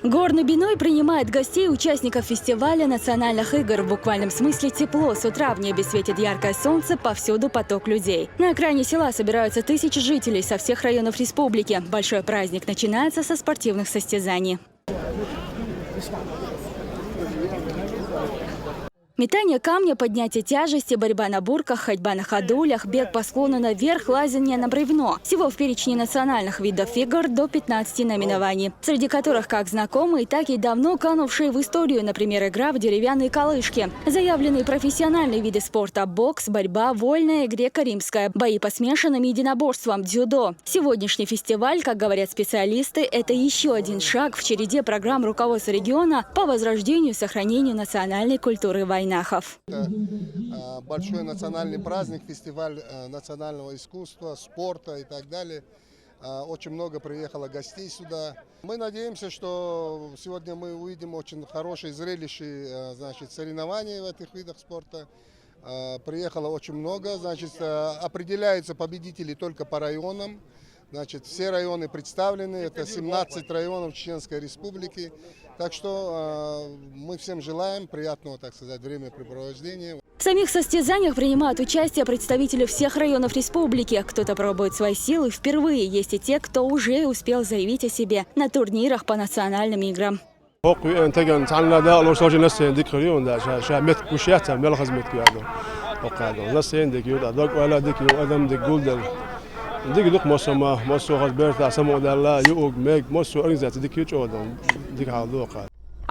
Горный Биной принимает гостей, участников фестиваля национальных игр. В буквальном смысле тепло. С утра в небе светит яркое солнце, повсюду поток людей. На окраине села собираются тысячи жителей со всех районов республики. Большой праздник начинается со спортивных состязаний. Метание камня, поднятие тяжести, борьба на бурках, ходьба на ходулях, бег по склону наверх, лазание на бревно. Всего в перечне национальных видов игр до 15 наименований, среди которых как знакомые, так и давно канувшие в историю, например, игра в деревянные колышки. Заявленные профессиональные виды спорта – бокс, борьба, вольная, греко-римская, бои по смешанным единоборствам, дзюдо. Сегодняшний фестиваль, как говорят специалисты, это еще один шаг в череде программ руководства региона по возрождению и сохранению национальной культуры войны. Это большой национальный праздник, фестиваль национального искусства, спорта и так далее. Очень много приехало гостей сюда. Мы надеемся, что сегодня мы увидим очень хорошие зрелища, соревнования в этих видах спорта. Приехало очень много, определяются победители только по районам. Все районы представлены, это 17 районов Чеченской Республики. Так что мы всем желаем приятного, времяпрепровождения. В самих состязаниях принимают участие представители всех районов республики. Кто-то пробует свои силы впервые. Есть и те, кто уже успел заявить о себе на турнирах по национальным играм. А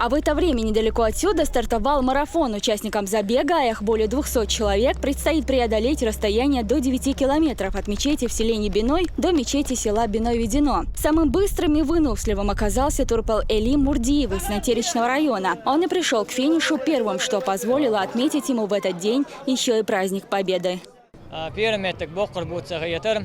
в это время недалеко отсюда стартовал марафон. Участникам забега, их более 200 человек, предстоит преодолеть расстояние до 9 километров от мечети в селении Биной до мечети села Биной-Ведено. Самым быстрым и выносливым оказался Турпал Элим Мурдиев из Натеречного района. Он и пришел к финишу первым, что позволило отметить ему в этот день еще и праздник Победы. Пирамидтик боккар бутса гаятар,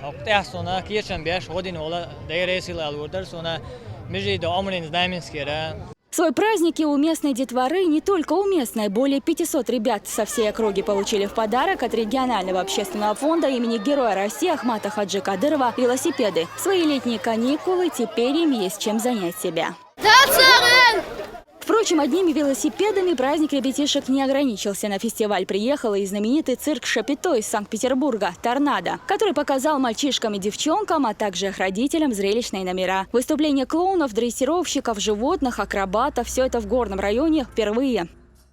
октях сона кирчен беш годин ола дейресил алурдар сона межи до омрин знаменскера. Свой праздник и у местной детворы, не только у местной, более 500 ребят со всей округи получили в подарок от регионального общественного фонда имени Героя России Ахмата Хаджи Кадырова велосипеды. Свои летние каникулы теперь им есть чем занять себя. Впрочем, одними велосипедами праздник ребятишек не ограничился. На фестиваль приехал и знаменитый цирк Шапито из Санкт-Петербурга «Торнадо», который показал мальчишкам и девчонкам, а также их родителям зрелищные номера. Выступления клоунов, дрессировщиков, животных, акробатов – все это в горном районе впервые.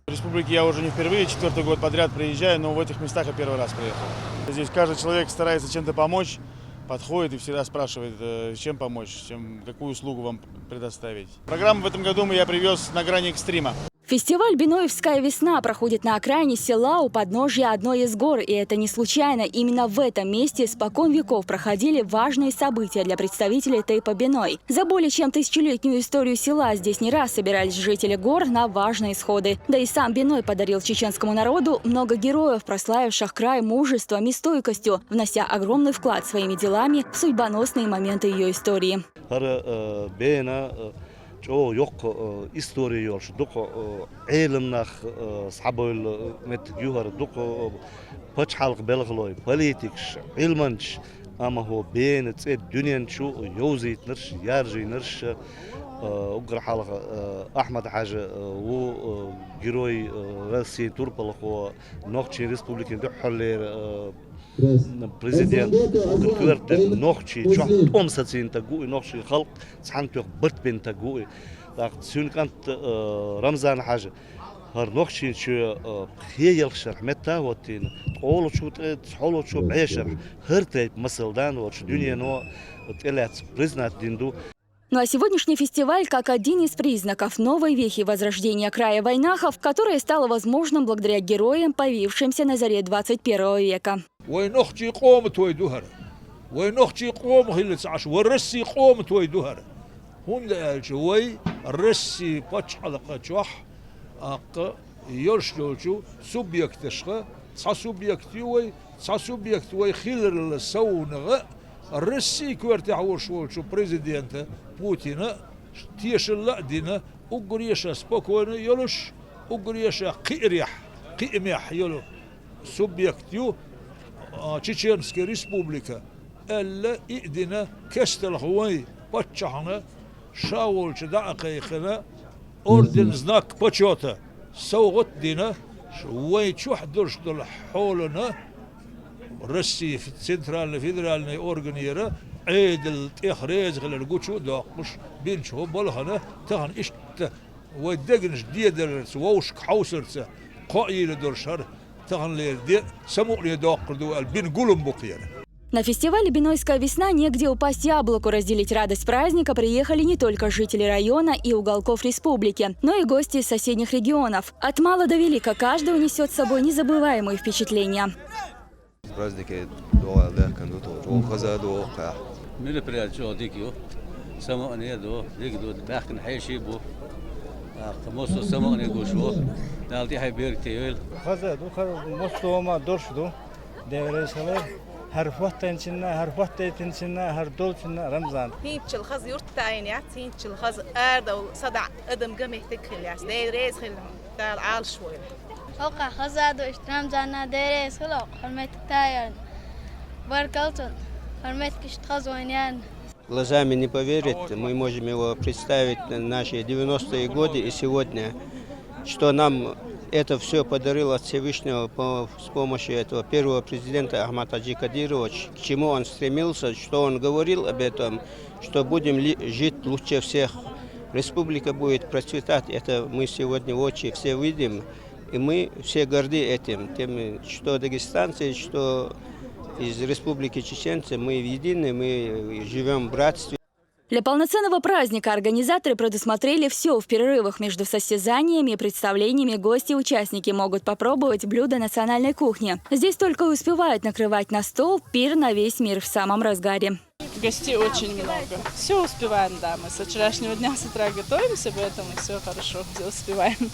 В республике я уже не впервые, 4-й год подряд приезжаю, но в этих местах я первый раз приехал. Здесь каждый человек старается чем-то помочь. Подходит и всегда спрашивает, чем помочь, какую услугу вам предоставить. Программу в этом году я привез на грани экстрима. Фестиваль «Биноевская весна» проходит на окраине села у подножья одной из гор. И это не случайно. Именно в этом месте испокон веков проходили важные события для представителей Тейпа Биной. За более чем тысячелетнюю историю села здесь не раз собирались жители гор на важные сходы. Да и сам Биной подарил чеченскому народу много героев, прославивших край мужеством и стойкостью, внося огромный вклад своими делами в судьбоносные моменты ее истории. جو يق إستوري يورش دق علم نخ صعبول متجوهر دق بتش حلق بلغلوي بوليتيكش علمنش أما هو بين تصير دنيا شو يوزي نرش يارجي نرش أقرأ حلق أحمد حاجة و جروي راسي توربل هو نوختي ريسبوبليكي دحلير президент кверте нохчи чох омсацин тагуи нохчи халк цхантух бертбен тагуи так сюнкант рамзан хажа هر نخشين شو خيال شرح متى وتين قول شو تحول شو بعيشر هرتي مثل دان وش دنيا نو طلعت признать динду. Ну а сегодняшний фестиваль как один из признаков новой вехи возрождения края Войнахов, которое стало возможным благодаря героям, появившимся на заре 21 века. الرسي كورتي عورشولشو президента Путина тешила дина угреша спокойно ёлуш угреша қи'мях ёлу субъектю Чеченская республика элла идина кестел хуай патчахна шаулчы да акайхына орден знак почета. Саугот дина шуай чухдурш дол холына Россия центральный федеральный орган عيد الإخراج غير الجوشو داقش بينشوا بالهنا تهن إيش ودقنش ديدر سووش حوسرت قائل درشر تهن ليردي سموع داقر دو البين قلم بقير. На фестивале «Бинойская весна» негде упасть яблоку, разделить радость праздника приехали не только жители района и уголков республики, но и гости из соседних регионов. От мала до велика каждый унесет с собой незабываемые впечатления. Праздники доа легкан до хаза до ка. мероприятие дикио само не до дикдо бахтен хайшибу камосо само не гошо далти хайбертейл хаза до мостома доршду девресале هر دولتنا رمضان هيتش الخز يرتاين هيتش الخز أردو صدع أدم جمع تكل ياس ده ريز خل تال عال شوي أوقع خزادو رمضان ده ريز خلق حرمت تايان بركلتون حرمت كشت خزوانيان. Глазами не поверить, мы можем его представить на наши 90-е годы и сегодня, что нам это все подарил от Всевышнего с помощью этого первого президента Ахмад Хаджи Кадировича, к чему он стремился, что он говорил об этом, что будем жить лучше всех. Республика будет процветать, это мы сегодня в очи все видим, и мы все горды этим, тем, что дагестанцы, что из республики чеченцы, мы едины, мы живем в братстве. Для полноценного праздника организаторы предусмотрели все. В перерывах между состязаниями и представлениями гости и участники могут попробовать блюда национальной кухни. Здесь только и успевают накрывать на стол, пир на весь мир в самом разгаре. Гостей очень много. Все успеваем, да. Мы со вчерашнего дня с утра готовимся, поэтому все хорошо, все успеваем.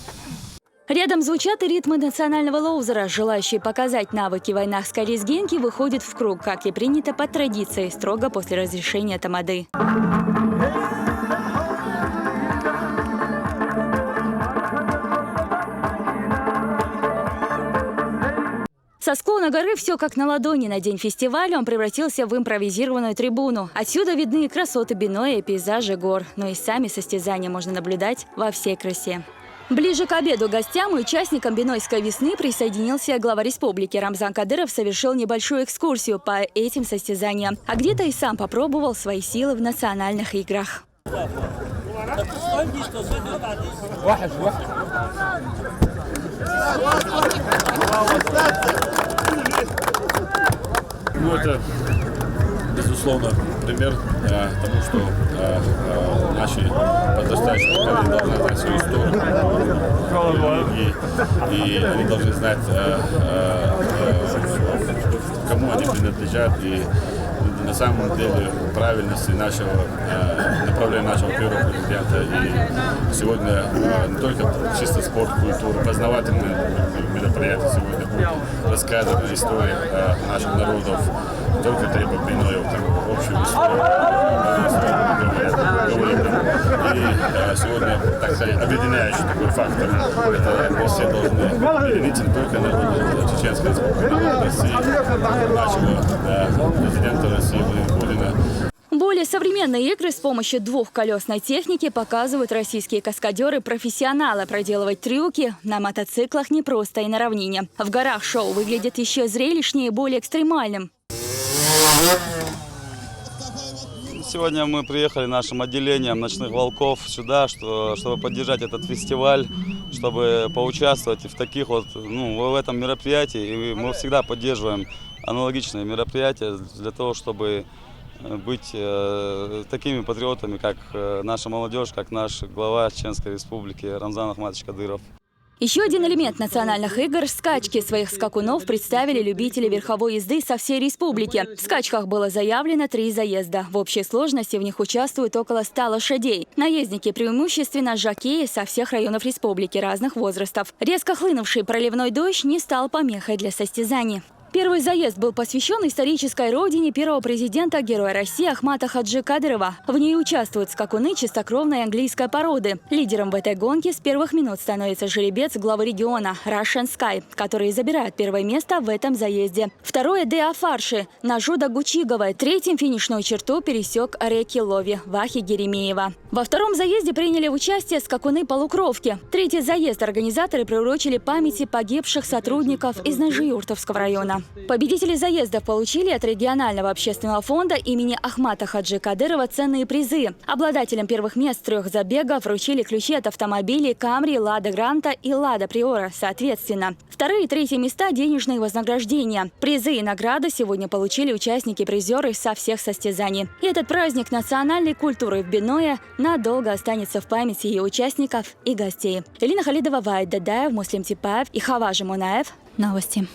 Рядом звучат и ритмы национального лоузера. Желающие показать навыки войнахской лезгинки выходят в круг, как и принято по традиции, строго после разрешения тамады. Со склона горы все как на ладони. На день фестиваля он превратился в импровизированную трибуну. Отсюда видны красоты Биноя и пейзажи гор. Но и сами состязания можно наблюдать во всей красе. Ближе к обеду гостям и участникам Бинойской весны присоединился глава республики. Рамзан Кадыров совершил небольшую экскурсию по этим состязаниям, а где-то и сам попробовал свои силы в национальных играх. Ну, это, безусловно, пример тому, что наши подрастающие поколения должны знать свою историю. И они должны знать, кому они принадлежат. И на самом деле правильности нашего направления нашего первого президента. И сегодня не только чисто спорт, культура, познавательные мероприятия сегодня будут рассказывать историю наших народов. Только требует Биноя, общую историю. И сегодня, так сказать, объединяющий такой фактор. Это мы все должны объединиться не только народ Чеченской Республики, народ России, нашего президента России Владимира Путина. Более современные игры с помощью двухколесной техники показывают российские каскадеры-профессионалы. Проделывать трюки на мотоциклах непросто и на равнине. В горах шоу выглядит еще зрелищнее и более экстремальным. Сегодня мы приехали нашим отделением «Ночных волков» сюда, чтобы поддержать этот фестиваль, чтобы поучаствовать в таких вот, в этом мероприятии. И мы всегда поддерживаем аналогичные мероприятия для того, чтобы быть такими патриотами, как наша молодежь, как наш глава Чеченской Республики Рамзан Ахматович Кадыров. Еще один элемент национальных игр – скачки. Своих скакунов представили любители верховой езды со всей республики. В скачках было заявлено 3 заезда. В общей сложности в них участвуют около 100 лошадей. Наездники преимущественно жокеи со всех районов республики разных возрастов. Резко хлынувший проливной дождь не стал помехой для состязаний. Первый заезд был посвящен исторической родине первого президента, героя России Ахмата Хаджи Кадырова. В ней участвуют скакуны чистокровной английской породы. Лидером в этой гонке с первых минут становится жеребец главы региона Russian Sky, который забирает первое место в этом заезде. Второе – Деа Фарши, Нажуда Гучиговой. Третьим финишную черту пересек Реки Лови, Вахи Геремеева. Во втором заезде приняли участие скакуны-полукровки. Третий заезд организаторы приурочили памяти погибших сотрудников из Нажиюртовского района. Победители заездов получили от регионального общественного фонда имени Ахмата Хаджи Кадырова ценные призы. Обладателям первых мест 3 забегов вручили ключи от автомобилей Камри, Лада Гранта и Лада Приора, соответственно. Вторые и третьи места – денежные вознаграждения. Призы и награды сегодня получили участники-призеры со всех состязаний. И этот праздник национальной культуры в Биное надолго останется в памяти ее участников и гостей. Элина Халидова, Вайд Дадаев, Муслим Типаев и Хаважи Мунаев. Новости.